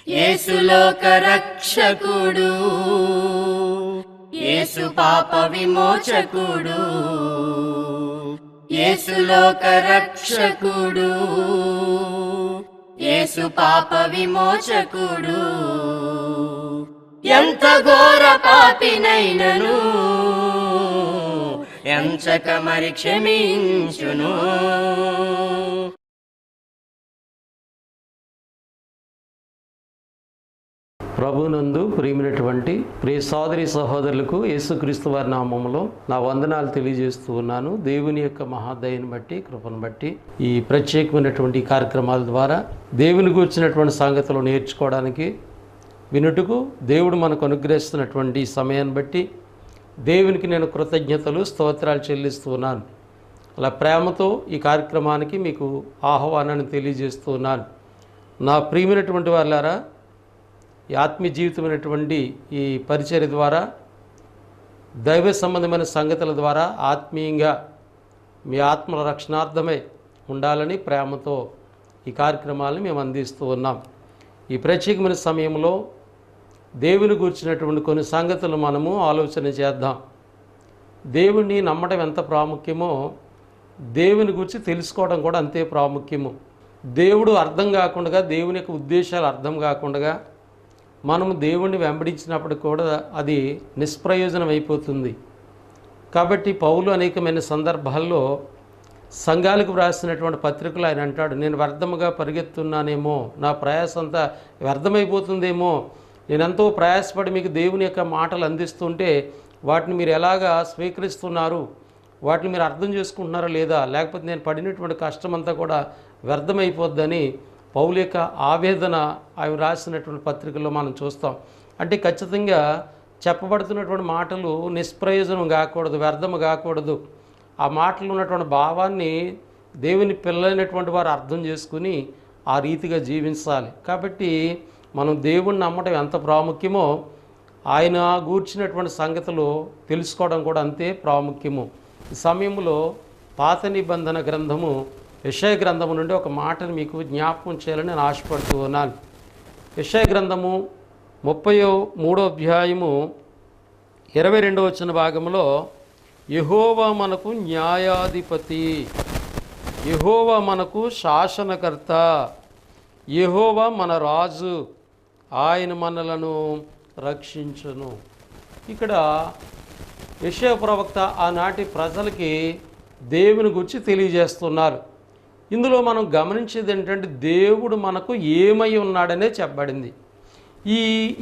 యేసు లోక రక్షకుడు, యేసు పాప విమోచకుడు, యేసు లోక రక్షకుడు, యేసు పాప విమోచకుడు. ఎంత ఘోర పాపినైనను ఎంచక మరి క్షమించును. ప్రభునందు ప్రియమైనటువంటి ప్రియ సోదరి సహోదరులకు యేసుక్రీస్తు వారి నామములో నా వందనాలు తెలియజేస్తూ ఉన్నాను. దేవుని యొక్క మహాదయని బట్టి, కృపను బట్టి ఈ ప్రత్యేకమైనటువంటి కార్యక్రమాల ద్వారా దేవుని గూర్చినటువంటి సంగతులు నేర్చుకోవడానికి, వినుటకు దేవుడు మనకు అనుగ్రహిస్తున్నటువంటి సమయాన్ని బట్టి దేవునికి నేను కృతజ్ఞతలు, స్తోత్రాలు చెల్లిస్తూ ఉన్నాను. అలా ప్రేమతో ఈ కార్యక్రమానికి మీకు ఆహ్వానాన్ని తెలియజేస్తూ ఉన్నాను. నా ప్రియమైనటువంటి వాళ్ళారా, ఈ ఆత్మీయ జీవితమైనటువంటి ఈ పరిచర్య ద్వారా, దైవ సంబంధమైన సంగతుల ద్వారా ఆత్మీయంగా మీ ఆత్మల రక్షణార్థమై ఉండాలని ప్రేమతో ఈ కార్యక్రమాలను మేము అందిస్తూ ఉన్నాం. ఈ ప్రత్యేకమైన సమయంలో దేవుని గూర్చినటువంటి కొన్ని సంగతులు మనము ఆలోచన చేద్దాం. దేవుణ్ణి నమ్మడం ఎంత ప్రాముఖ్యమో దేవుని గురించి తెలుసుకోవడం కూడా అంతే ప్రాముఖ్యము. దేవుడు అర్థం కాకుండా, దేవుని యొక్క ఉద్దేశాలు అర్థం కాకుండా మనము దేవుణ్ణి వెంబడించినప్పుడు కూడా అది నిష్ప్రయోజనం అయిపోతుంది. కాబట్టి పౌలు అనేకమైన సందర్భాల్లో సంఘాలకు వ్రాసినటువంటి పత్రికలు ఆయన అంటాడు, నేను వ్యర్థముగా పరిగెత్తున్నానేమో, నా ప్రయాస అంతా వ్యర్థమైపోతుందేమో, నేనెంతో ప్రయాసపడి మీకు దేవుని యొక్క మాటలు అందిస్తుంటే వాటిని మీరు ఎలాగా స్వీకరిస్తున్నారు, వాటిని మీరు అర్థం చేసుకుంటున్నారా లేదా, లేకపోతే నేను పడినటువంటి కష్టమంతా కూడా వ్యర్థమైపోద్దని పౌలు యొక్క ఆవేదన ఆయన రాసినటువంటి పత్రికల్లో మనం చూస్తాం. అంటే ఖచ్చితంగా చెప్పబడుతున్నటువంటి మాటలు నిష్ప్రయోజనం కాకూడదు, వ్యర్థము కాకూడదు. ఆ మాటలు ఉన్నటువంటి భావాన్ని దేవుని పిల్లలైనటువంటి వారు అర్థం చేసుకుని ఆ రీతిగా జీవించాలి. కాబట్టి మనం దేవుణ్ణి నమ్మడం ఎంత ప్రాముఖ్యమో ఆయన గూర్చినటువంటి సంగతులు తెలుసుకోవడం కూడా అంతే ప్రాముఖ్యము. ఈ సమయంలో పాత నిబంధన గ్రంథము యెషయా గ్రంథము నుండి ఒక మాటను మీకు జ్ఞాపకం చేయాలని నేను ఆశపడుతూ ఉన్నాను. యెషయా గ్రంథము 33వ అధ్యాయము 22వ వచన భాగంలో, యెహోవా మనకు న్యాయాధిపతి, యెహోవా మనకు శాసనకర్త, యెహోవా మన రాజు, ఆయన మనలను రక్షించును. ఇక్కడ యెషయా ప్రవక్త ఆనాటి ప్రజలకి దేవుని గురించి తెలియజేస్తున్నారు. ఇందులో మనం గమనించేది ఏంటంటే దేవుడు మనకు ఏమై ఉన్నాడనే చెప్పబడింది.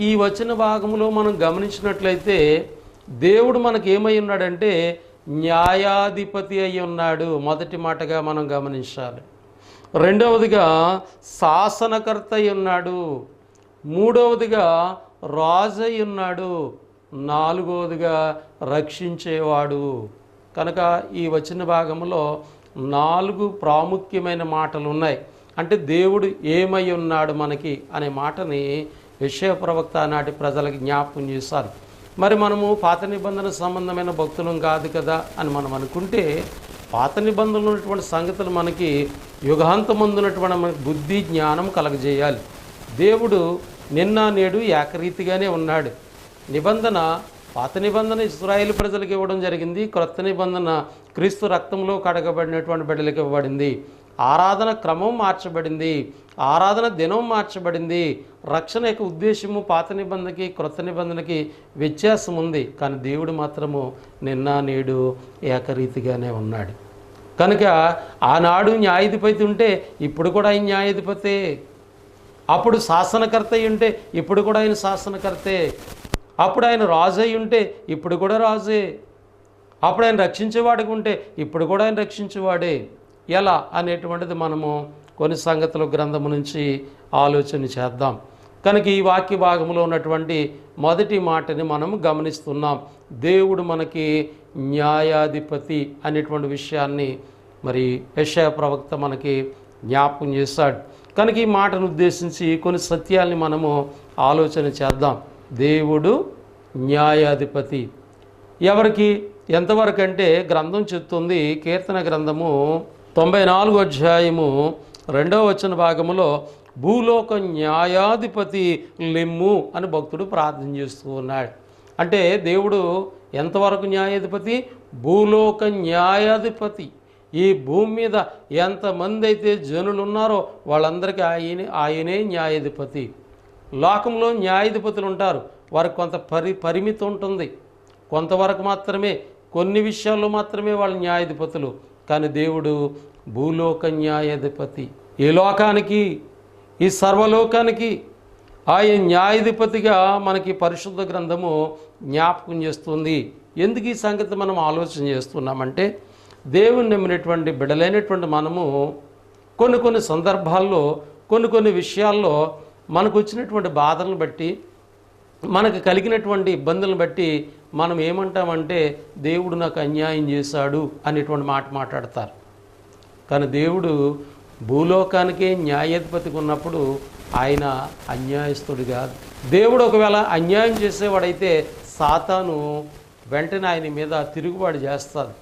ఈ వచన భాగంలో మనం గమనించినట్లయితే దేవుడు మనకు ఏమై ఉన్నాడంటే న్యాయాధిపతి అయి ఉన్నాడు. మొదటి మాటగా మనం గమనించాలి. రెండవదిగా శాసనకర్త అయి ఉన్నాడు. మూడవదిగా రాజు అయి ఉన్నాడు. నాలుగవదిగా రక్షించేవాడు. కనుక ఈ వచన భాగంలో 4 ప్రాముఖ్యమైన మాటలు ఉన్నాయి. అంటే దేవుడు ఏమై ఉన్నాడు మనకి అనే మాటని యెషయా ప్రవక్త నాటి ప్రజలకు జ్ఞాపకం చేశారు. మరి మనము పాత నిబంధన సంబంధమైన భక్తులం కాదు కదా అని మనం అనుకుంటే, పాత నిబంధనలు ఉన్నటువంటి సంగతులు మనకి యుగాంతమందున్నటువంటి మనకి బుద్ధి జ్ఞానం కలగజేయాలి. దేవుడు నిన్న నేడు ఏకరీతిగానే ఉన్నాడు. నిబంధన, పాత నిబంధన ఇశ్రాయేలు ప్రజలకు ఇవ్వడం జరిగింది. క్రొత్త నిబంధన క్రీస్తు రక్తంలో కడగబడినటువంటి బిడ్డలకు ఇవ్వబడింది. ఆరాధన క్రమం మార్చబడింది, ఆరాధన దినం మార్చబడింది. రక్షణ యొక్క ఉద్దేశము పాత నిబంధనకి క్రొత్త నిబంధనకి వ్యత్యాసం ఉంది. కానీ దేవుడు మాత్రము నిన్న నేడు ఏకరీతిగానే ఉన్నాడు. కనుక ఆనాడు న్యాయాధిపతి ఉంటే ఇప్పుడు కూడా ఆయన న్యాయాధిపతే, అప్పుడు శాసనకర్త అయి ఉంటే ఇప్పుడు కూడా ఆయన శాసనకర్తే, అప్పుడు ఆయన రాజు అయి ఉంటే ఇప్పుడు కూడా రాజే, అప్పుడు ఆయన రక్షించేవాడికి ఉంటే ఇప్పుడు కూడా ఆయన రక్షించేవాడే. ఎలా అనేటువంటిది మనము కొన్ని సంగతుల గ్రంథము నుంచి ఆలోచన చేద్దాం. కనుక ఈ వాక్య భాగంలో ఉన్నటువంటి మొదటి మాటని మనము గమనిస్తున్నాం. దేవుడు మనకి న్యాయాధిపతి అనేటువంటి విషయాన్ని మరి యెషయా ప్రవక్త మనకి జ్ఞాపకం చేశాడు. కనుక ఈ మాటను ఉద్దేశించి కొన్ని సత్యాల్ని మనము ఆలోచన చేద్దాం. దేవుడు న్యాయాధిపతి ఎవరికి, ఎంతవరకు అంటే గ్రంథం చెప్తుంది, కీర్తన గ్రంథము 94వ అధ్యాయము 2వ వచన భాగములో, భూలోక న్యాయాధిపతి లెమ్ము అని భక్తుడు ప్రార్థన చేస్తూ ఉన్నాడు. అంటే దేవుడు ఎంతవరకు న్యాయాధిపతి? భూలోక న్యాయాధిపతి. ఈ భూమి మీద ఎంతమంది అయితే జనులు ఉన్నారో వాళ్ళందరికీ ఆయనే న్యాయాధిపతి. లోకంలో న్యాయాధిపతులు ఉంటారు, వారికి కొంత పరిమితి ఉంటుంది, కొంతవరకు మాత్రమే, కొన్ని విషయాల్లో మాత్రమే వాళ్ళు న్యాయాధిపతులు. కానీ దేవుడు భూలోక న్యాయాధిపతి. ఈ లోకానికి, ఈ సర్వలోకానికి ఆయన న్యాయాధిపతిగా మనకి పరిశుద్ధ గ్రంథము జ్ఞాపకం చేస్తుంది. ఎందుకు ఈ సంగతి మనం ఆలోచన చేస్తున్నామంటే, దేవుని నమ్మినటువంటి బిడ్డలైనటువంటి మనము కొన్ని సందర్భాల్లో కొన్ని విషయాల్లో మనకు వచ్చినటువంటి బాధలను బట్టి, మనకు కలిగినటువంటి ఇబ్బందులను బట్టి మనం ఏమంటామంటే దేవుడు నాకు అన్యాయం చేశాడు అనేటువంటి మాట మాట్లాడతారు. కానీ దేవుడు భూలోకానికే న్యాయాధిపతిగా ఉన్నప్పుడు ఆయన అన్యాయస్తుడు కాదు. దేవుడు ఒకవేళ అన్యాయం చేసేవాడైతే సాతాను వెంటనే ఆయన మీద తిరుగుబాటు చేస్తాడు.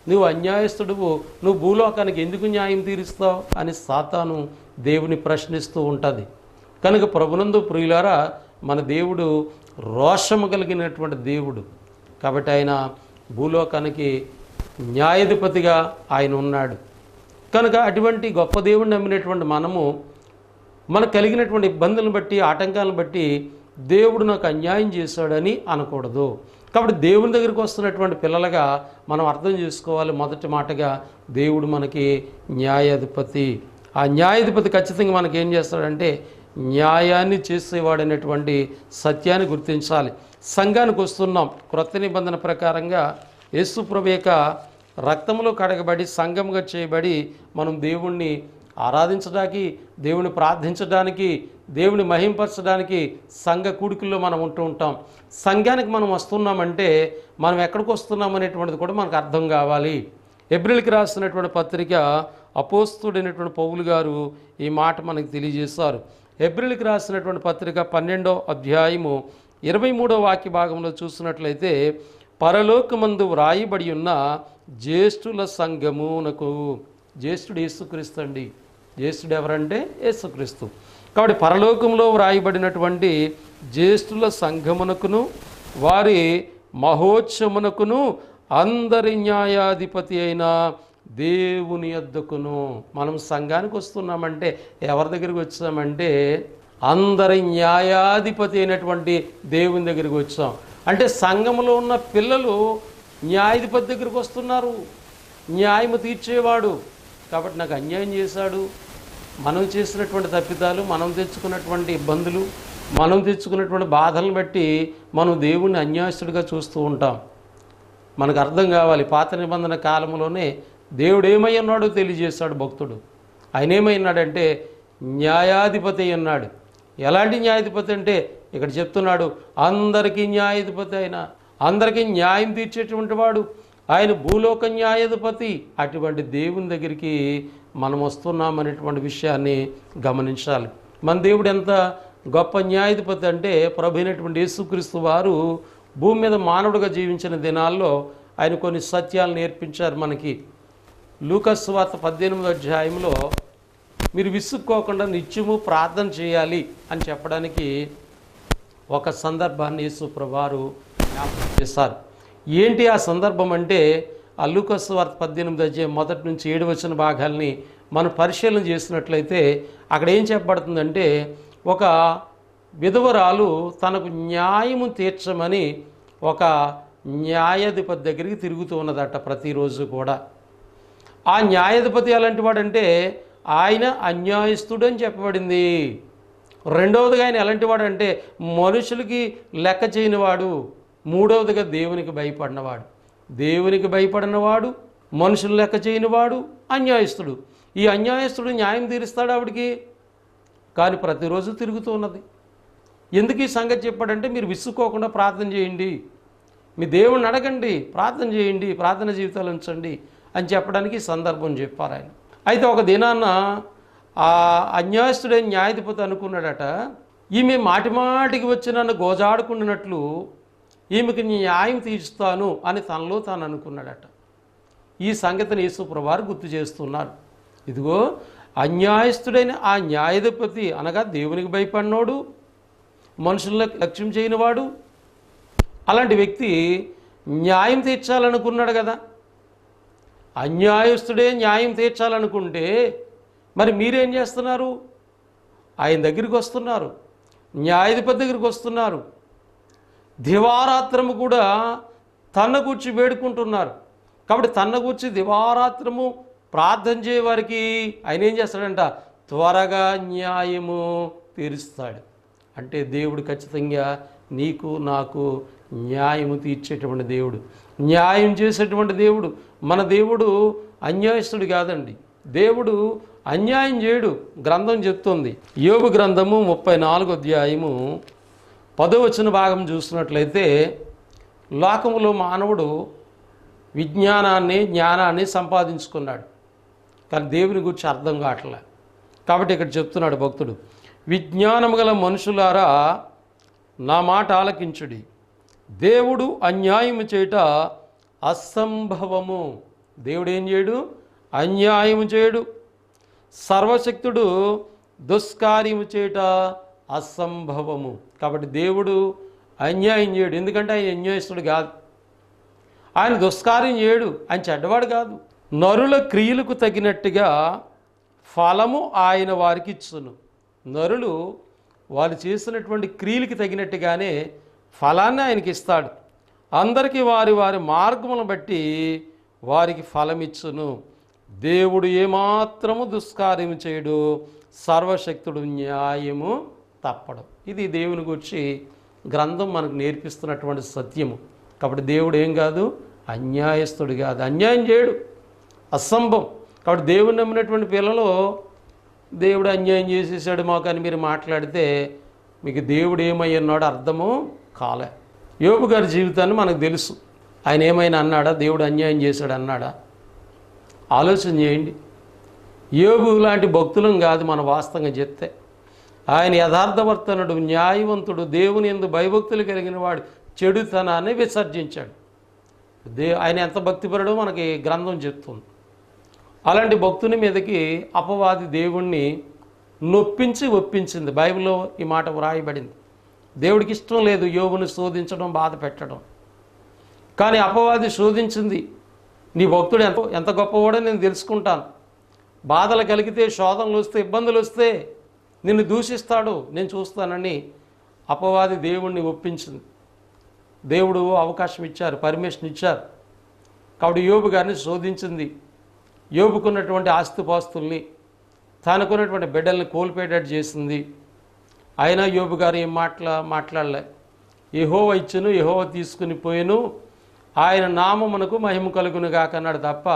నువ్వు అన్యాయస్తుడువు, నువ్వు భూలోకానికి ఎందుకు న్యాయం తీరుస్తావు అని సాతాను దేవుని ప్రశ్నిస్తూ ఉంటుంది. కనుక ప్రభునందు ప్రియులారా, మన దేవుడు రోషము కలిగినటువంటి దేవుడు కాబట్టి ఆయన భూలోకానికి న్యాయాధిపతిగా ఆయన ఉన్నాడు. కనుక అటువంటి గొప్ప దేవుడిని నమ్మినటువంటి మనము మనకు కలిగినటువంటి ఇబ్బందులను బట్టి, ఆటంకాలను బట్టి దేవుడు నాకు అన్యాయం చేశాడని అనకూడదు. కాబట్టి దేవుని దగ్గరికి వస్తున్నటువంటి పిల్లలుగా మనం అర్థం చేసుకోవాలి. మొదటి మాటగా దేవుడు మనకి న్యాయాధిపతి. ఆ న్యాయాధిపతి ఖచ్చితంగా మనకి ఏం చేస్తాడంటే న్యాయాన్ని చేసేవాడైనటువంటి సత్యాన్ని గుర్తించాలి. సంఘానికి వస్తున్నాం. క్రొత్త నిబంధన ప్రకారంగా యేసు ప్రభు యొక్క రక్తంలో కడగబడి సంఘంగా చేయబడి మనం దేవుణ్ణి ఆరాధించడానికి, దేవుని ప్రార్థించడానికి, దేవుని మహింపరచడానికి సంఘ కూడికల్లో మనం ఉంటూ ఉంటాం. సంఘానికి మనం వస్తున్నామంటే మనం ఎక్కడికి వస్తున్నాం అనేటువంటిది కూడా మనకు అర్థం కావాలి. హెబ్రీయులకు రాసినటువంటి పత్రిక అపోస్తలుడైనటువంటి పౌలు గారు ఈ మాట మనకు తెలియజేశారు. హెబ్రీయులకు రాసినటువంటి పత్రిక 12వ అధ్యాయము 23వ వాక్య భాగంలో చూసినట్లయితే, పరలోకమందు వ్రాయబడి ఉన్న జ్యేష్ఠుల సంఘమునకు, జ్యేష్ఠుడు యేసుక్రీస్తు అండి. జ్యేష్ఠుడు ఎవరంటే యేసుక్రీస్తు. కాబట్టి పరలోకంలో వ్రాయబడినటువంటి జ్యేష్ఠుల సంఘమునకును వారి మహోత్సవమునకును అందరి న్యాయాధిపతి అయిన దేవుని యొద్దకును. మనం సంఘానికి వస్తున్నామంటే ఎవరి దగ్గరికి వచ్చామంటే అందరి న్యాయాధిపతి అయినటువంటి దేవుని దగ్గరికి వచ్చాం. అంటే సంఘంలో ఉన్న పిల్లలు న్యాయాధిపతి దగ్గరికి వస్తున్నారు. న్యాయము తీర్చేవాడు. కాబట్టి నాకు అన్యాయం చేశాడు, మనం చేసినటువంటి తప్పిదాలు, మనం తెచ్చుకున్నటువంటి ఇబ్బందులు, మనం తెచ్చుకున్నటువంటి బాధలను బట్టి మనం దేవుణ్ణి అన్యాయస్తుడిగా చూస్తూ ఉంటాం. మనకు అర్థం కావాలి. పాత నిబంధన కాలంలోనే దేవుడు ఏమై ఉన్నాడో తెలియజేశాడు భక్తుడు. ఆయన ఏమైనాడంటే న్యాయాధిపతి అన్నాడు. ఎలాంటి న్యాయాధిపతి అంటే ఇక్కడ చెప్తున్నాడు, అందరికీ న్యాయాధిపతి అయిన, అందరికీ న్యాయం తీర్చేటువంటి వాడు ఆయన, భూలోక న్యాయాధిపతి. అటువంటి దేవుని దగ్గరికి మనం వస్తున్నామనేటువంటి విషయాన్ని గమనించాలి. మన దేవుడు ఎంత గొప్ప న్యాయాధిపతి అంటే, ప్రభు అయినటువంటి యేసుక్రీస్తు వారు భూమి మీద మానవుడిగా జీవించిన దినాల్లో ఆయన కొన్ని సత్యాలు నేర్పించారు మనకి. లూకాసు సువార్త 18వ అధ్యాయంలో మీరు విసుక్కోకుండా నిత్యము ప్రార్థన చేయాలి అని చెప్పడానికి ఒక సందర్భాన్ని యేసు ప్రభువారు జ్ఞాపకం చేశారు. ఏంటి ఆ సందర్భం అంటే, ఆ లూకాసు సువార్త 18వ అధ్యాయం 1 నుంచి 7 వచన భాగాల్ని మనం పరిశీలన చేసినట్లయితే అక్కడ ఏం చెప్పబడుతుందంటే, ఒక విధవరాలు తనకు న్యాయము తీర్చమని ఒక న్యాయాధిపతి దగ్గరికి తిరుగుతూ ఉన్నదట ప్రతిరోజు కూడా. ఆ న్యాయాధిపతి ఎలాంటి వాడంటే ఆయన అన్యాయస్తుడు అని చెప్పబడింది. రెండవదిగా ఆయన ఎలాంటి వాడంటే మనుషులకి లెక్క చేయనివాడు. మూడవదిగా దేవునికి భయపడినవాడు. దేవునికి భయపడినవాడు, మనుషులు లెక్క చేయనివాడు, అన్యాయస్తుడు. ఈ అన్యాయస్తుడు న్యాయం తీరుస్తాడు ఆవిడికి, కానీ ప్రతిరోజు తిరుగుతూ ఉన్నది. ఎందుకు ఈ సంగతి చెప్పాడంటే, మీరు విసుక్కోకుండా ప్రార్థన చేయండి, మీ దేవుణ్ణి అడగండి, ప్రార్థన చేయండి, ప్రార్థన జీవితాలు ఉంచండి అని చెప్పడానికి సందర్భం చెప్పారు ఆయన. అయితే ఒక దినాన్న ఆ అన్యాయస్తుడైన న్యాయాధిపతి అనుకున్నాడట, ఈమె మాటిమాటికి వచ్చి నన్ను గోజాడుకుంటున్నట్లు ఈమెకి న్యాయం తీర్చుతాను అని తనలో తాను అనుకున్నాడట. ఈ సంగతిని యేసు ప్రభువారు గుర్తు చేస్తున్నారు. ఇదిగో అన్యాయస్తుడైన ఆ న్యాయాధిపతి అనగా దేవునికి భయపడినోడు, మనుషులకు లక్ష్యం చేయనివాడు, అలాంటి వ్యక్తి న్యాయం తీర్చాలనుకున్నాడు కదా. అన్యాయస్తుడే న్యాయం తీర్చాలనుకుంటే మరి మీరేం చేస్తున్నారు? ఆయన దగ్గరికి వస్తున్నారు, న్యాయాధిపతి దగ్గరికి వస్తున్నారు, దివారాత్రము కూడా తన గూర్చి వేడుకుంటున్నారు. కాబట్టి తన గూర్చి దివారాత్రము ప్రార్థన చేయ వారికి ఆయన ఏం చేస్తాడంట? త్వరగా న్యాయము తీరుస్తాడు. అంటే దేవుడు ఖచ్చితంగా నీకు నాకు న్యాయము తీర్చేటువంటి దేవుడు, న్యాయం చేసేటువంటి దేవుడు. మన దేవుడు అన్యాయస్తుడు కాదండి. దేవుడు అన్యాయం చేయడు. గ్రంథం చెప్తుంది, యోబు గ్రంథము 34వ అధ్యాయము 10వ వచన భాగం చూసినట్లయితే, లోకములో మానవుడు జ్ఞానాన్ని సంపాదించుకున్నాడు, కానీ దేవుని గురించి అర్థం కావట్లే. కాబట్టి ఇక్కడ చెప్తున్నాడు భక్తుడు, విజ్ఞానము గల మనుషులారా నా మాట ఆలకించుడి, దేవుడు అన్యాయము చేయుట అసంభవము. దేవుడు ఏం చేయడు? అన్యాయము చేయడు. సర్వశక్తుడు దుష్కార్యము చేయుట అసంభవము. కాబట్టి దేవుడు అన్యాయం చేయడు. ఎందుకంటే ఆయన అన్యాయస్తుడు కాదు, ఆయన దుష్కార్యం చేయడు, ఆయన చెడ్డవాడు కాదు. నరుల క్రియలకు తగినట్టుగా ఫలము ఆయన వారికి ఇచ్చును. నరులు వారు చేసినటువంటి క్రియలకి తగినట్టుగానే ఫలాన్ని ఆయనకి ఇస్తాడు. అందరికీ వారి వారి మార్గములను బట్టి వారికి ఫలమిచ్చును. దేవుడు ఏమాత్రము దుష్కార్యము చేయడు, సర్వశక్తుడు న్యాయము తప్పడు. ఇది దేవుని గురించి గ్రంథం మనకు నేర్పిస్తున్నటువంటి సత్యము. కాబట్టి దేవుడు ఏం కాదు? అన్యాయస్తుడు కాదు, అన్యాయం చేయడు, అసంభవం. కాబట్టి దేవుని నమ్మినటువంటి పిల్లలు దేవుడు అన్యాయం చేసేసాడు మాకు అని మీరు మాట్లాడితే మీకు దేవుడు ఏమై ఉన్నాడో అర్థము కాలే. యోబు గారి జీవితాన్ని మనకు తెలుసు. ఆయన ఏమైనా అన్నాడా? దేవుడు అన్యాయం చేశాడు అన్నాడా? ఆలోచన చేయండి. యోబు లాంటి భక్తులం కాదు మన వాస్తవంగా చెప్తే. ఆయన యథార్థవర్తనుడు, న్యాయవంతుడు, దేవుని యందు భయభక్తులు కలిగిన వాడు, చెడుతనాన్ని విసర్జించాడు. ఆయన ఎంత భక్తిపరుడో మనకి గ్రంథం చెప్తుంది. అలాంటి భక్తుని మీదకి అపవాది దేవుణ్ణి నొప్పించి ఒప్పించింది. బైబిల్లో ఈ మాట వ్రాయబడింది. దేవుడికి ఇష్టం లేదు యోబుని శోధించడం, బాధ పెట్టడం. కానీ అపవాది శోధించింది. నీ భక్తుడు ఎంత గొప్పవాడో నేను తెలుసుకుంటాను, బాధలు కలిగితే, శోధనలు వస్తే, ఇబ్బందులు వస్తే నిన్ను దూషిస్తాడు, నేను చూస్తానని అపవాది దేవుణ్ణి ఒప్పించింది. దేవుడు అవకాశం ఇచ్చారు, పర్మిషన్ ఇచ్చారు. కాబట్టి యోబు గారిని శోధించింది. యోబుకున్నటువంటి ఆస్తిపాస్తుల్ని, తనకున్నటువంటి బిడ్డల్ని కోల్పోయేటట్టు చేసింది. అయినా యోబు గారు ఏం మాట్లాడలే. యెహోవా ఇచ్చును, యెహోవా తీసుకుని పోయిను, ఆయన నామమునకు మహిమ కలుగును గాక అన్నాడు తప్ప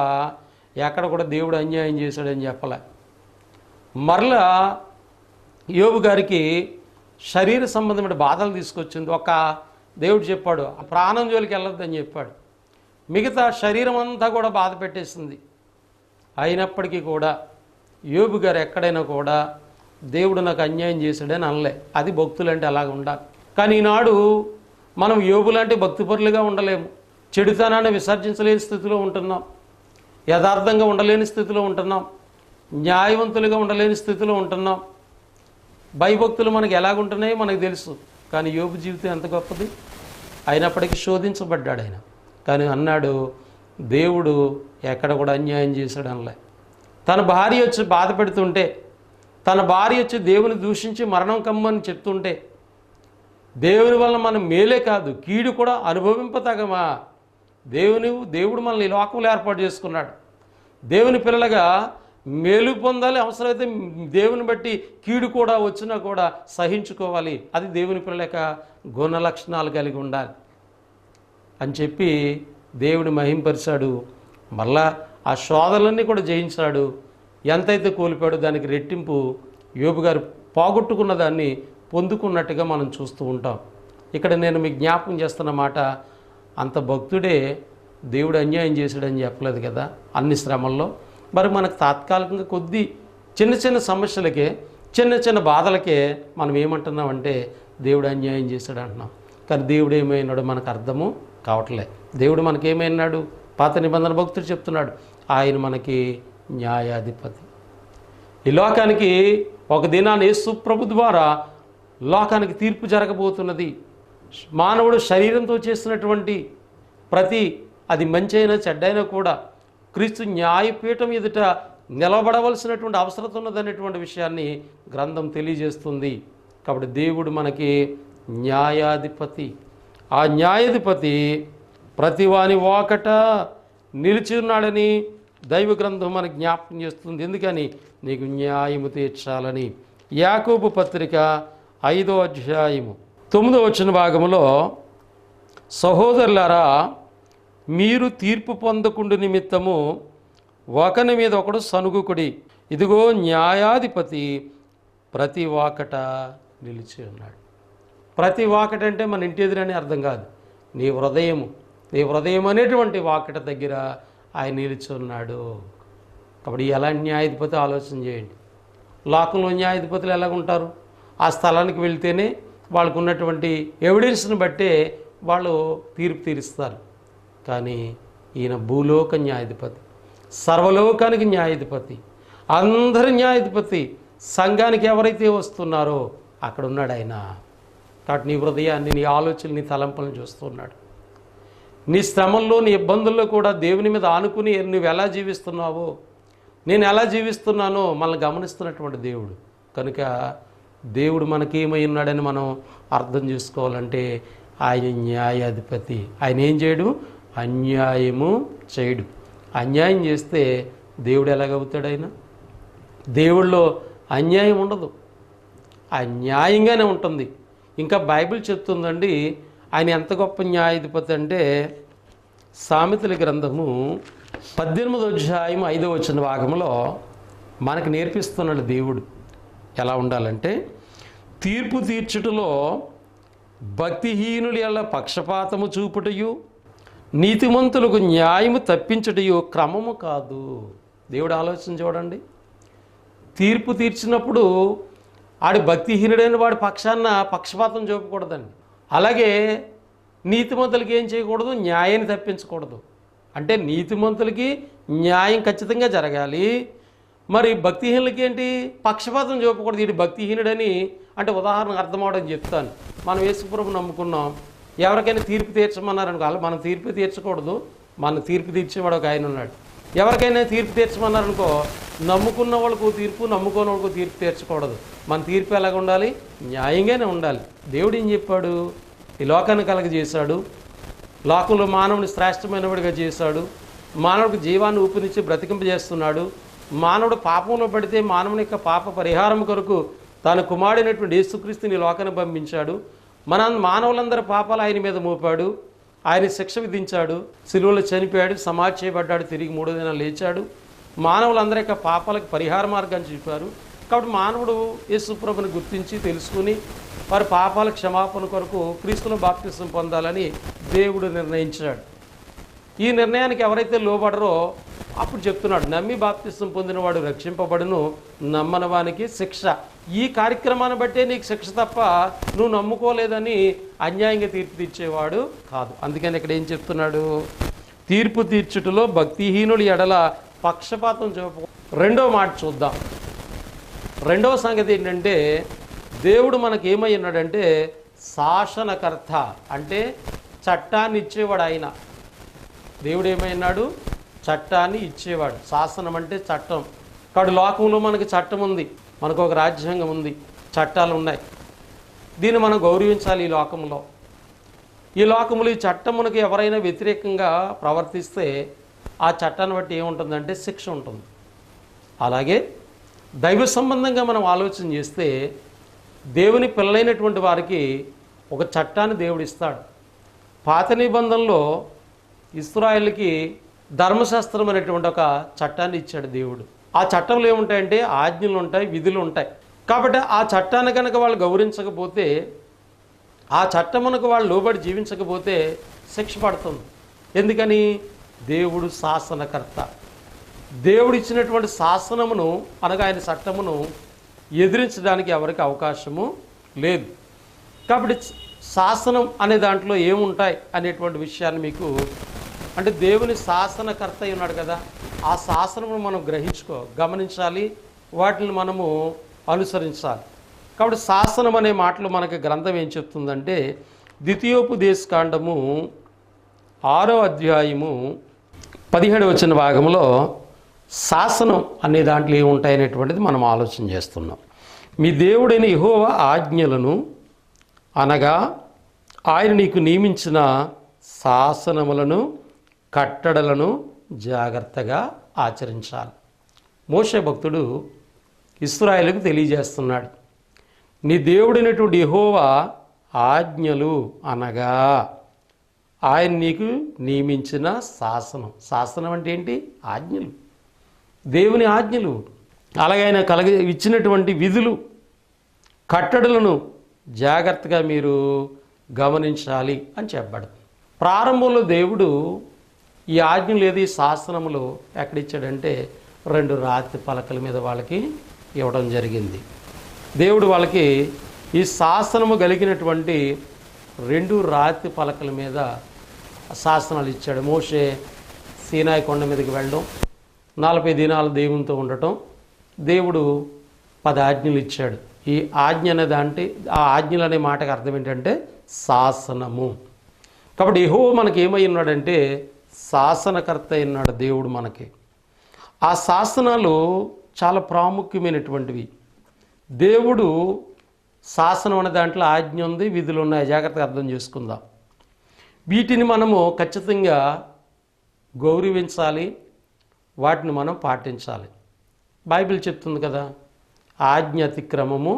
ఎక్కడ కూడా దేవుడు అన్యాయం చేశాడని చెప్పలే. మరలా యోబు గారికి శరీర సంబంధమైన బాధలు తీసుకొచ్చింది. ఒక దేవుడు చెప్పాడు ప్రాణం జోలికి వెళ్ళొద్దని చెప్పాడు. మిగతా శరీరం అంతా కూడా బాధ పెట్టేసింది. అయినప్పటికీ కూడా యోబు గారు ఎక్కడైనా కూడా దేవుడు నాకు అన్యాయం చేశాడని అనలే. అది భక్తులంటే అలాగ ఉండాలి. కానీ ఈనాడు మనం యోబు లాంటి భక్తిపరులుగా ఉండలేము. చెడుతనాన్ని విసర్జించలేని స్థితిలో ఉంటున్నాం, యథార్థంగా ఉండలేని స్థితిలో ఉంటున్నాం, న్యాయవంతులుగా ఉండలేని స్థితిలో ఉంటున్నాం. భయభక్తులు మనకి ఎలాగుంటున్నాయో మనకు తెలుసు. కానీ యోబు జీవితం ఎంత గొప్పది. అయినప్పటికీ శోధించబడ్డాడు ఆయన. కానీ అన్నాడు దేవుడు ఎక్కడ కూడా అన్యాయం చేశాడు అనలే. తన భార్య వచ్చి బాధ పెడుతుంటే, తన భార్య వచ్చి దేవుని దూషించి మరణం కమ్మని చెప్తుంటే, దేవుని వల్ల మనం మేలే కాదు కీడు కూడా అనుభవింపతగమా? దేవుడు మనల్ని ఈ లోకంలో ఏర్పాటు చేసుకున్నాడు. దేవుని పిల్లలుగా మేలు పొందాలి, అవసరమైతే దేవుని బట్టి కీడు కూడా వచ్చినా కూడా సహించుకోవాలి. అది దేవుని పిల్లల యొక్క గుణ లక్షణాలు కలిగి ఉండాలి అని చెప్పి దేవుడు మహింపరిచాడు. మళ్ళా ఆ శోధనలన్నీ కూడా జయించాడు. ఎంతైతే కోల్పోయాడో దానికి రెట్టింపు యోబు గారు పోగొట్టుకున్న దాన్ని పొందుకున్నట్టుగా మనం చూస్తూ ఉంటాం. ఇక్కడ నేను మీకు జ్ఞాపకం చేస్తున్న మాట, అంత భక్తుడే దేవుడు అన్యాయం చేశాడని చెప్పలేదు కదా. అన్ని శ్రమల్లో మరి మనకు తాత్కాలికంగా కొద్ది చిన్న చిన్న సమస్యలకే, చిన్న చిన్న బాధలకే మనం ఏమంటున్నామంటే దేవుడు అన్యాయం చేశాడు అంటున్నాం. కానీ దేవుడు ఏమైనాడో మనకు అర్థము కావట్లే. దేవుడు మనకేమైనాడు? పాత నిబంధన భక్తుడు చెప్తున్నాడు, ఆయన మనకి న్యాయాధిపతి. ఈ లోకానికి ఒక దినాన్ని యేసు ప్రభు ద్వారా లోకానికి తీర్పు జరగబోతున్నది. మానవుడు శరీరంతో చేసినటువంటి ప్రతి అది మంచైనా చెడ్డైనా కూడా క్రీస్తు న్యాయపీఠం ఎదుట నిలబడవలసినటువంటి అవసరం ఉన్నదనేటువంటి విషయాన్ని గ్రంథం తెలియజేస్తుంది. కాబట్టి దేవుడు మనకి న్యాయాధిపతి. ఆ న్యాయాధిపతి ప్రతివాని వాకట నిలిచి ఉన్నాడని దైవ గ్రంథం మనకు జ్ఞాపకం చేస్తుంది. ఎందుకని? నీకు న్యాయము తీర్చాలని. యాకోబు పత్రిక 5వ అధ్యాయము 9వ వచన భాగంలో, సహోదరులారా, మీరు తీర్పు పొందకుండు నిమిత్తము ఒకని మీద ఒకడు సనుగుకుడి. ఇదిగో న్యాయాధిపతి ప్రతి వాకట నిలిచి ఉన్నాడు. ప్రతి వాకట అంటే మన ఇంటి ఎదురని అర్థం కాదు. నీ హృదయం అనేటువంటి వాకట దగ్గర ఆయన నిలిచి ఉన్నాడు. కాబట్టి ఎలాంటి న్యాయాధిపతి ఆలోచన చేయండి. లోకంలో న్యాయాధిపతులు ఎలాగుంటారు? ఆ స్థలానికి వెళ్తేనే వాళ్ళకు ఉన్నటువంటి ఎవిడెన్స్ని బట్టే వాళ్ళు తీర్పు తీరుస్తారు. కానీ ఈయన భూలోక న్యాయాధిపతి, సర్వలోకానికి న్యాయాధిపతి, అందరి న్యాయాధిపతి. సంఘానికి ఎవరైతే వస్తున్నారో అక్కడ ఉన్నాడు ఆయన. కాబట్టి నీ హృదయాన్ని, నీ ఆలోచనలు, నీ తలంపులను చూస్తున్నాడు. నీ శ్రమల్లో, నీ ఇబ్బందుల్లో కూడా దేవుని మీద ఆనుకుని నువ్వు ఎలా జీవిస్తున్నావో, నేను ఎలా జీవిస్తున్నానో మనల్ని గమనిస్తున్నటువంటి దేవుడు. కనుక దేవుడు మనకేమై ఉన్నాడని మనం అర్థం చేసుకోవాలంటే ఆయన న్యాయాధిపతి. ఆయన ఏం చేయడు? అన్యాయము చేయడు. అన్యాయం చేస్తే దేవుడు ఎలాగవుతాడు? ఆయన దేవుళ్ళో అన్యాయం ఉండదు, న్యాయంగానే ఉంటుంది. ఇంకా బైబిల్ చెప్తుందండి ఆయన ఎంత గొప్ప న్యాయాధిపతి అంటే, సామెతల గ్రంథము 18వ అధ్యాయం 5వ వచన భాగంలో మనకు నేర్పిస్తున్నాడు దేవుడు ఎలా ఉండాలంటే, తీర్పు తీర్చుటలో భక్తిహీనులు ఎలా పక్షపాతము చూపుటయు, నీతిమంతులకు న్యాయము తప్పించుటయు క్రమము కాదు. దేవుడు ఆలోచన చూడండి. తీర్పు తీర్చినప్పుడు ఆడి భక్తిహీనుడైన వాడి పక్షాన పక్షపాతం చూపకూడదండి. అలాగే నీతిమంతులకి ఏం చేయకూడదు? న్యాయాన్ని తప్పించకూడదు. అంటే నీతిమంతులకి న్యాయం ఖచ్చితంగా జరగాలి. మరి భక్తిహీనులకి ఏంటి? పక్షపాతం చూపకూడదు. వీడు భక్తిహీనుడని అంటే ఉదాహరణకు అర్థం అవడం చెప్తాను. మనం యేసుప్రభుని నమ్ముకున్నాం, ఎవరికైనా తీర్పు తీర్చమన్నారనుకో, మనం తీర్పు తీర్చకూడదు, మన తీర్పు తీర్చేవాడు ఒక ఆయన ఉన్నాడు. ఎవరికైనా తీర్పు తీర్చమన్నారనుకో, నమ్ముకున్న వాళ్ళకు తీర్పు, నమ్ముకున్న వాళ్ళకు తీర్పు తీర్చకూడదు. మన తీర్పు ఎలాగ ఉండాలి? న్యాయంగానే ఉండాలి. దేవుడు ఏం చెప్పాడు? ఈ లోకాన్ని కలగజేశాడు, లోకంలో మానవుని శ్రేష్టమైనవాడిగా చేశాడు, మానవుడికి జీవాన్ని ఊపినిచ్చి బ్రతికింపజేస్తున్నాడు. మానవుడు పాపంలో పడితే మానవుని యొక్క పాప పరిహారం కొరకు తన కుమారుడైనటువంటి యేసుక్రీస్తుని లోకాన్ని పంపించాడు. మానవులందరి పాపాలు ఆయన మీద మోపాడు, ఆయన శిక్ష విధించాడు, సిలువలో చనిపోయాడు, సమాధి చేయబడ్డాడు, తిరిగి 3వ దినాలు లేచాడు. మానవులందరి యొక్క పాపాలకు పరిహార మార్గాన్ని చెప్పారు. కాబట్టి మానవుడు యేసుప్రభుని గుర్తించి తెలుసుకుని వారి పాపాల క్షమాపణ కొరకు క్రీస్తులో బాప్తిసం పొందాలని దేవుడు నిర్ణయించాడు. ఈ నిర్ణయానికి ఎవరైతే లోబడరో అప్పుడు చెప్తున్నాడు, నమ్మి బాప్తిసం పొందినవాడు రక్షింపబడును, నమ్మని వానికి శిక్ష. ఈ కార్యక్రమాన్ని బట్టే నీకు శిక్ష తప్ప నువ్వు నమ్ముకోలేదని అన్యాయంగా తీర్పు తీర్చేవాడు కాదు. అందుకని ఇక్కడ ఏం చెప్తున్నాడు? తీర్పు తీర్చుటలో భక్తిహీనుడి ఎడల పక్షపాతం చూప. రెండో మాట చూద్దాం. రెండవ సంగతి ఏంటంటే, దేవుడు మనకి ఏమై ఉన్నాడంటే శాసనకర్త, అంటే చట్టాన్ని ఇచ్చేవాడు ఆయన. దేవుడు ఏమైనాడు? చట్టాన్ని ఇచ్చేవాడు. శాసనం అంటే చట్టం. కాబట్టి లోకంలో మనకి చట్టం ఉంది, మనకు ఒక రాజ్యాంగం ఉంది, చట్టాలు ఉన్నాయి. దీన్ని మనం గౌరవించాలి. ఈ లోకంలో ఈ చట్టమునకు ఎవరైనా వ్యతిరేకంగా ప్రవర్తిస్తే ఆ చట్టాన్ని బట్టి ఏముంటుందంటే శిక్ష ఉంటుంది. అలాగే దైవ సంబంధంగా మనం ఆలోచన చేస్తే దేవుని పిల్లలైనటువంటి వారికి ఒక చట్టాన్ని దేవుడు ఇస్తాడు. పాత నిబంధనలో ఇశ్రాయేలుకి ధర్మశాస్త్రం అనేటువంటి ఒక చట్టాన్ని ఇచ్చాడు దేవుడు. ఆ చట్టంలో ఏముంటాయంటే ఆజ్ఞలు ఉంటాయి, విధులు ఉంటాయి. కాబట్టి ఆ చట్టాన్ని కనుక వాళ్ళు గౌరవించకపోతే, ఆ చట్టమునకు వాళ్ళు లోబడి జీవించకపోతే శిక్ష పడుతుంది. ఎందుకని? దేవుడు శాసనకర్త. దేవుడు ఇచ్చినటువంటి శాసనమును అనగా ఆయన చట్టమును ఎదిరించడానికి ఎవరికి అవకాశము లేదు. కాబట్టి శాసనం అనే దాంట్లో ఏముంటాయి అనేటువంటి విషయాన్ని మీకు అంటే దేవుని శాసనకర్త అయి ఉన్నాడు కదా, ఆ శాసనమును మనం గమనించాలి. వాటిని మనము అనుసరించాలి. కాబట్టి శాసనం అనే మాటలు మనకి గ్రంథం ఏం చెప్తుందంటే ద్వితీయోపదేశకాండము 6వ అధ్యాయము 17వ భాగంలో శాసనం అనే దాంట్లో ఏముంటాయనేటువంటిది మనం ఆలోచన చేస్తున్నాం. మీ దేవుడైన యెహోవా ఆజ్ఞలను అనగా ఆయన నీకు నియమించిన శాసనములను కట్టడలను జాగ్రత్తగా ఆచరించాలి. మోషే భక్తుడు ఇశ్రాయేలుకు తెలియజేస్తున్నాడు, నీ దేవుడైనటువంటి యెహోవా ఆజ్ఞలు అనగా ఆయన నీకు నియమించిన శాసనం. శాసనం అంటే ఏంటి? ఆజ్ఞలు, దేవుని ఆజ్ఞలు. అలాగే ఆయన ఇచ్చినటువంటి విధులు, కట్టడలను జాగ్రత్తగా మీరు గమనించాలి అని చెప్పబడుతుంది. ప్రారంభంలో దేవుడు ఈ ఆజ్ఞలు ఏది శాసనములు ఎక్కడిచ్చాడంటే 2 రాతి పలకల మీద వాళ్ళకి ఇవ్వడం జరిగింది. దేవుడు వాళ్ళకి ఈ శాసనము కలిగినటువంటి 2 రాతి పలకల మీద శాసనాలు ఇచ్చాడు. మోషే సీనాయి కొండ మీదకి వెళ్ళడం, 40 దినాలు దేవునితో ఉండటం, దేవుడు 10 ఆజ్ఞలు ఇచ్చాడు. ఈ ఆజ్ఞ అనేది అంటే ఆ ఆజ్ఞలు అనే మాటకు అర్థం ఏంటంటే శాసనము. కాబట్టి యెహోవా మనకి ఏమై ఉన్నాడంటే శాసనకర్త అయినాడు దేవుడు మనకి. ఆ శాసనాలు చాలా ప్రాముఖ్యమైనటువంటివి. దేవుడు శాసనం అనే దాంట్లో ఆజ్ఞ ఉంది, విధులు ఉన్నాయి. జాగ్రత్తగా అర్థం చేసుకుందాం. వీటిని మనము ఖచ్చితంగా గౌరవించాలి, వాటిని మనం పాటించాలి. బైబిల్ చెప్తుంది కదా, ఆజ్ఞ అతిక్రమము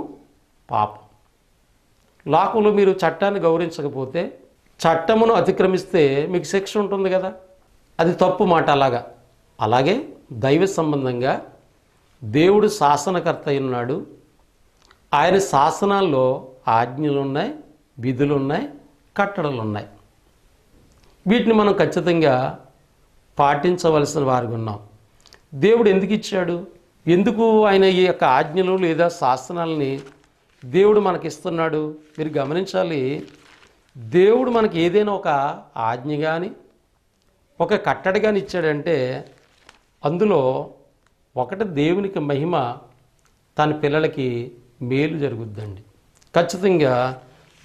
పాపం. లోకంలో మీరు చట్టాన్ని గౌరవించకపోతే, చట్టమును అతిక్రమిస్తే మీకు శిక్ష ఉంటుంది కదా, అది తప్పు మాట. అలాగే దైవ సంబంధంగా దేవుడు శాసనకర్త ఉన్నాడు. ఆయన శాసనాల్లో ఆజ్ఞలు ఉన్నాయి, విధులు ఉన్నాయి, కట్టడలు ఉన్నాయి. వీటిని మనం ఖచ్చితంగా పాటించవలసిన వారికి ఉన్నాం. దేవుడు ఎందుకు ఇచ్చాడు? ఎందుకు ఆయన ఈ యొక్క ఆజ్ఞలు లేదా శాసనాలని దేవుడు మనకిస్తున్నాడు? మీరు గమనించాలి. దేవుడు మనకి ఏదైనా ఒక ఆజ్ఞ కానీ ఒక కట్టడి కానీ ఇచ్చాడంటే అందులో ఒకటి దేవునికి మహిమ, తన పిల్లలకి మేలు జరుగుద్దండి. ఖచ్చితంగా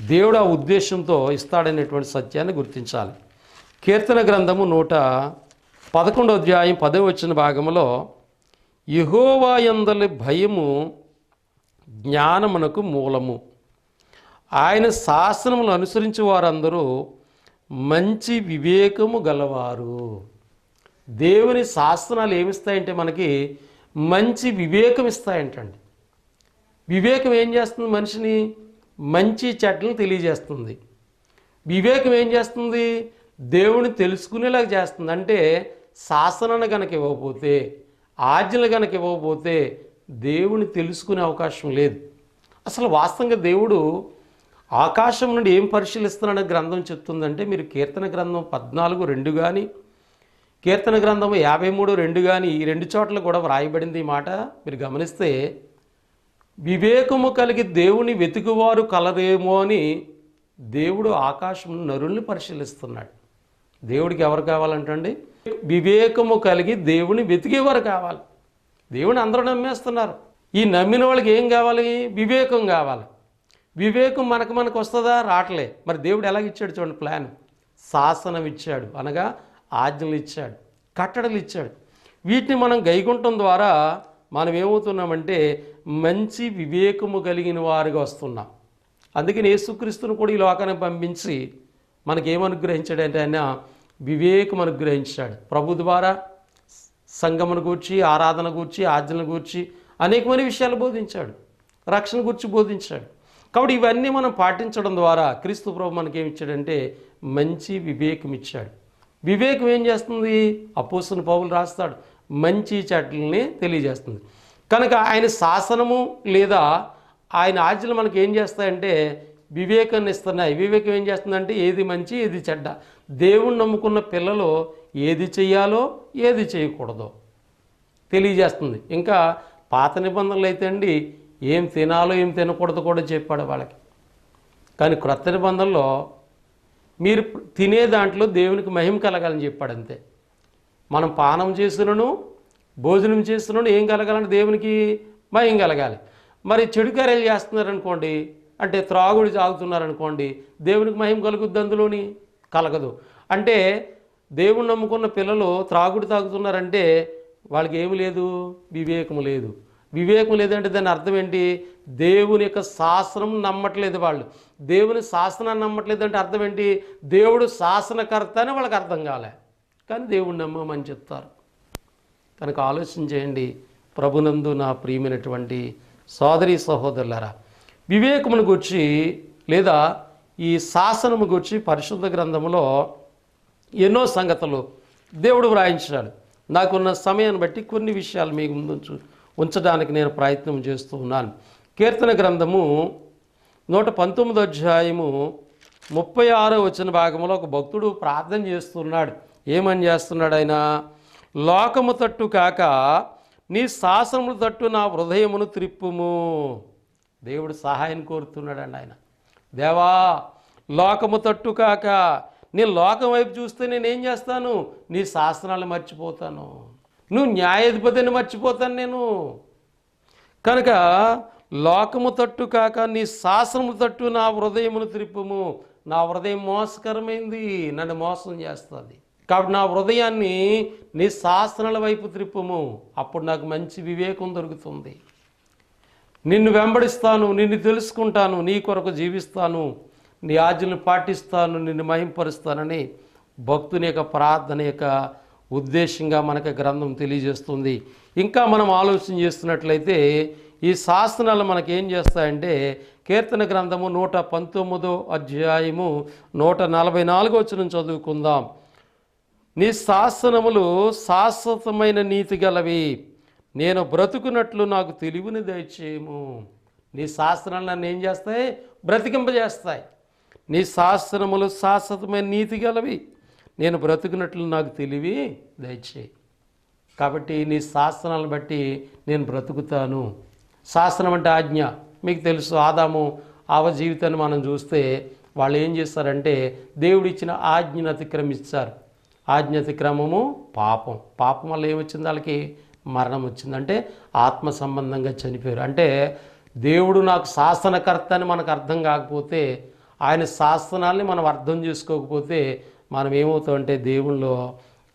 దేవుడు ఆ ఉద్దేశంతో ఇస్తాడనేటువంటి సత్యాన్ని గుర్తించాలి. కీర్తన గ్రంథము 111వ అధ్యాయం 10వ భాగంలో యెహోవా యందలి భయము జ్ఞానమునకు మూలము, ఆయన శాసనములు అనుసరించి వారందరూ మంచి వివేకము గలవారు. దేవుని శాసనాలు ఏమిస్తాయంటే మనకి మంచి వివేకం ఇస్తాయంటండి. వివేకం ఏం చేస్తుంది? మనిషిని మంచి చెడ్డలను తెలియజేస్తుంది. వివేకం ఏం చేస్తుంది? దేవుని తెలుసుకునేలాగా చేస్తుంది. అంటే శాసనాన్ని కనుక ఇవ్వకపోతే, ఆజ్ఞలు కనుక ఇవ్వకపోతే దేవుని తెలుసుకునే అవకాశం లేదు. అసలు వాస్తవంగా దేవుడు ఆకాశం నుండి ఏం పరిశీలిస్తున్నాడని గ్రంథం చెప్తుందంటే, మీరు కీర్తన గ్రంథం 14:2 కానీ కీర్తన గ్రంథం 53:2 కానీ ఈ 2 చోట్ల కూడా వ్రాయబడింది ఈ మాట. మీరు గమనిస్తే వివేకము కలిగి దేవుని వెతుకువారు కలరేమో అని దేవుడు ఆకాశం నరుల్ని పరిశీలిస్తున్నాడు. దేవుడికి ఎవరు కావాలంటండి? వివేకము కలిగి దేవుని వెతికేవారు కావాలి. దేవుని అందరూ నమ్మేస్తున్నారు. ఈ నమ్మిన వాళ్ళకి ఏం కావాలి? వివేకం కావాలి. వివేకం మనకు వస్తుందా? రావట్లే. మరి దేవుడు ఎలాగిచ్చాడు చూడండి ప్లాన్. శాసనం ఇచ్చాడు, అనగా ఆజ్ఞలు ఇచ్చాడు, కట్టడలు ఇచ్చాడు. వీటిని మనం గైకొనటం ద్వారా మనం ఏమవుతున్నామంటే మంచి వివేకము కలిగిన వారుగా వస్తున్నాం. అందుకని యేసుక్రీస్తును కూడా ఈ లోకానికి పంపించి మనకేమనుగ్రహించాడంటే ఆయన వివేకం అనుగ్రహించాడు. ప్రభు ద్వారా సంఘమును గూర్చి, ఆరాధన గూర్చి, ఆజ్ఞలను గూర్చి అనేకమైన విషయాలు బోధించాడు, రక్షణ గురించి బోధించాడు. కాబట్టి ఇవన్నీ మనం పాటించడం ద్వారా క్రీస్తు ప్రభు మనకేమి ఇచ్చాడంటే మంచి వివేకం ఇచ్చాడు. వివేకం ఏం చేస్తుంది? అపోస్తలుడైన పౌలు రాస్తాడు, మంచి చెడ్డల్ని తెలియజేస్తుంది. కనుక ఆయన శాసనము లేదా ఆయన ఆజ్ఞలు మనకి ఏం చేస్తాయంటే వివేకాన్ని ఇస్తున్నాయి. వివేకం ఏం చేస్తుందంటే ఏది మంచి, ఏది చెడ్డ, దేవుణ్ణి నమ్ముకున్న పిల్లలు ఏది చెయ్యాలో ఏది చేయకూడదో తెలియజేస్తుంది. ఇంకా పాత నిబంధనలు అయితే అండి ఏం తినాలో ఏం తినకూడదు కూడా చెప్పాడు వాళ్ళకి. కానీ క్రొత్త నిబంధనలో మీరు తినే దాంట్లో దేవునికి మహిమ కలగాలని చెప్పాడు అంతే. మనం పానం చేస్తున్నాను, భోజనం చేస్తున్నాను, ఏం కలగాలంటే దేవునికి మహిమ కలగాలి. మరి చెడు కార్యాలు చేస్తున్నారనుకోండి, అంటే త్రాగుడు తాగుతున్నారనుకోండి, దేవునికి మహిమ కలుగుద్ది? అందులోని కలగదు. అంటే దేవుని నమ్ముకున్న పిల్లలు త్రాగుడు తాగుతున్నారంటే వాళ్ళకి ఏమి లేదు? వివేకము లేదు. వివేకం లేదంటే దాని అర్థం ఏంటి? దేవుని యొక్క శాసనం నమ్మట్లేదు వాళ్ళు. దేవుని శాసనాన్ని నమ్మట్లేదు అంటే అర్థం ఏంటి? దేవుడు శాసనకర్త అని వాళ్ళకి అర్థం కాలే, కానీ దేవుడిని నమ్మమని చెప్తారు. కనుక ఆలోచన చేయండి ప్రభునందు నా ప్రియమైనటువంటి సోదరి సహోదరులారా. వివేకమును గురించి లేదా ఈ శాసనము గురించి పరిశుద్ధ గ్రంథంలో ఎన్నో సంగతులు దేవుడు వ్రాయించాడు. నాకున్న సమయాన్ని బట్టి కొన్ని విషయాలు మీకు ముందు ఉంచడానికి నేను ప్రయత్నం చేస్తూ ఉన్నాను. కీర్తన గ్రంథము 119వ అధ్యాయము 36వ వచన భాగంలో ఒక భక్తుడు ప్రార్థన చేస్తున్నాడు. ఏమని చేస్తున్నాడు ఆయన? లోకము తట్టు కాక నీ శాసనముల తట్టు నా హృదయమును త్రిప్పుము. దేవుడు సహాయం కోరుతున్నాడండి ఆయన. దేవా, లోకము తట్టు కాక, నీ లోకం వైపు చూస్తే నేనేం చేస్తాను? నీ శాసనాలు మర్చిపోతాను. నువ్వు న్యాయాధిపతిని మర్చిపోతాను నేను. కనుక లోకము తట్టు కాక నీ శాసనము తట్టు నా హృదయమును త్రిప్పుము. నా హృదయం మోసకరమైంది, నన్ను మోసం చేస్తుంది. కాబట్టి నా హృదయాన్ని నీ శాసనాల వైపు త్రిప్పుము. అప్పుడు నాకు మంచి వివేకం దొరుకుతుంది. నిన్ను వెంబడిస్తాను, నిన్ను తెలుసుకుంటాను, నీ కొరకు జీవిస్తాను, నీ ఆజ్ఞలను పాటిస్తాను, నిన్ను మహింపరుస్తానని భక్తుని యొక్క ప్రార్థన యొక్క ఉద్దేశంగా మనకు గ్రంథం తెలియజేస్తుంది. ఇంకా మనం ఆలోచన చేస్తున్నట్లయితే ఈ శాసనాలు మనకేం చేస్తాయంటే, కీర్తన గ్రంథము 119వ అధ్యాయము 144వ వచనం చదువుకుందాం. నీ శాసనములు శాశ్వతమైన నీతి గలవి, నేను బ్రతుకున్నట్లు నాకు తెలివిని దయచేయము. నీ శాసనాలు నన్ను ఏం చేస్తాయి? బ్రతికింపజేస్తాయి. నీ శాసనములు శాశ్వతమైన నీతి గలవి, నేను బ్రతుకున్నట్లు నాకు తెలివి దయచేయి. కాబట్టి నీ శాసనాలను బట్టి నేను బ్రతుకుతాను. శాసనం అంటే ఆజ్ఞ. మీకు తెలుసు, ఆదాము ఆవ జీవితాన్ని మనం చూస్తే వాళ్ళు ఏం చేస్తారంటే దేవుడు ఇచ్చిన ఆజ్ఞను అతిక్రమిస్తారు. ఆజ్ఞ అతిక్రమము పాపం. పాపం వల్ల ఏమొచ్చింది? వాళ్ళకి మరణం వచ్చింది. అంటే ఆత్మ సంబంధంగా చనిపోయారు. అంటే దేవుడు నాకు శాసనకర్త అని మనకు అర్థం కాకపోతే, ఆయన శాసనాల్ని మనం అర్థం చేసుకోకపోతే మనం ఏమవుతామంటే దేవుళ్ళో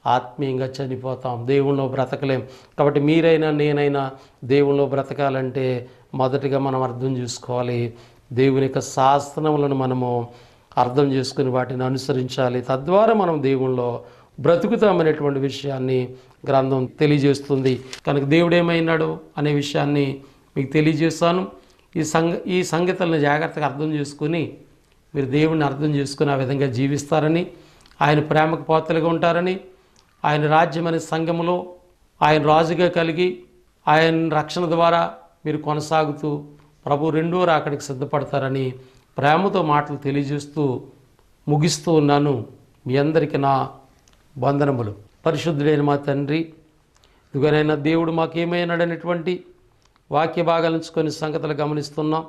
ఆత్మీయంగా చనిపోతాం, దేవుళ్ళో బ్రతకలేం. కాబట్టి మీరైనా నేనైనా దేవుళ్ళో బ్రతకాలంటే మొదటిగా మనం అర్థం చేసుకోవాలి. దేవుని యొక్క శాసనములను మనము అర్థం చేసుకుని వాటిని అనుసరించాలి. తద్వారా మనం దేవుళ్ళో బ్రతుకుతామనేటువంటి విషయాన్ని గ్రంథం తెలియజేస్తుంది. కనుక దేవుడు ఏమైనాడు అనే విషయాన్ని మీకు తెలియజేస్తాను. ఈ సంగతులను జాగ్రత్తగా అర్థం చేసుకుని మీరు దేవుడిని అర్థం చేసుకుని ఆ విధంగా జీవిస్తారని, ఆయన ప్రేమకు పాత్రలుగా ఉంటారని, ఆయన రాజ్యం అనే సంఘములో ఆయన రాజుగా కలిగి ఆయన రక్షణ ద్వారా మీరు కొనసాగుతూ ప్రభు రెండో రాకడికి సిద్ధపడతారని ప్రేమతో మాటలు తెలియజేస్తూ ముగిస్తూ ఉన్నాను. మీ అందరికీ నా వందనములు. పరిశుద్ధుడైన మా తండ్రి, ఇదిగోనైనా దేవుడు మాకేమైనాడనేటువంటి వాక్య భాగాల నుంచి కొన్ని సంగతులు గమనిస్తున్నాం.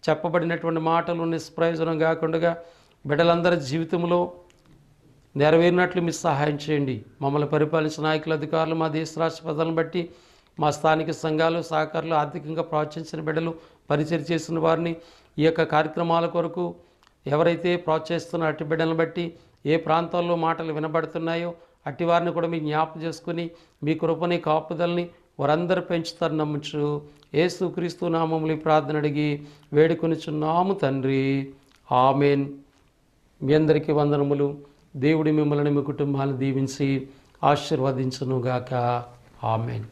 చెప్పబడినటువంటి మాటలు నిష్ప్రయోజనం కాకుండా బిడ్డలందరి జీవితంలో నెరవేరినట్లు మీరు సహాయం చేయండి. మమ్మల్ని పరిపాలించిన నాయకులు, అధికారులు, మా దేశ రాష్ట్ర ప్రజలను బట్టి, మా స్థానిక సంఘాలు, సహకారులు, ఆర్థికంగా ప్రోత్సహించిన బిడ్డలు, పరిచయం చేసిన వారిని, ఈ యొక్క కార్యక్రమాల కొరకు ఎవరైతే ప్రోత్సహిస్తున్న అట్టి బిడ్డలను బట్టి, ఏ ప్రాంతాల్లో మాటలు వినబడుతున్నాయో అట్టి వారిని కూడా మీకు జ్ఞాపకం చేసుకుని మీ కృపని కాపుదల్ని వారందరూ పెంచుతారు నమ్ముచు యేసుక్రీస్తు నామములో ఈ ప్రార్థన అడిగి వేడుకొనిచున్నాము తండ్రి. ఆమెన్. మీ అందరికీ వందనములు. దేవుడి మిమ్మల్ని, మీ కుటుంబాలను దీవించి ఆశీర్వదించునుగాక. ఆమెన్.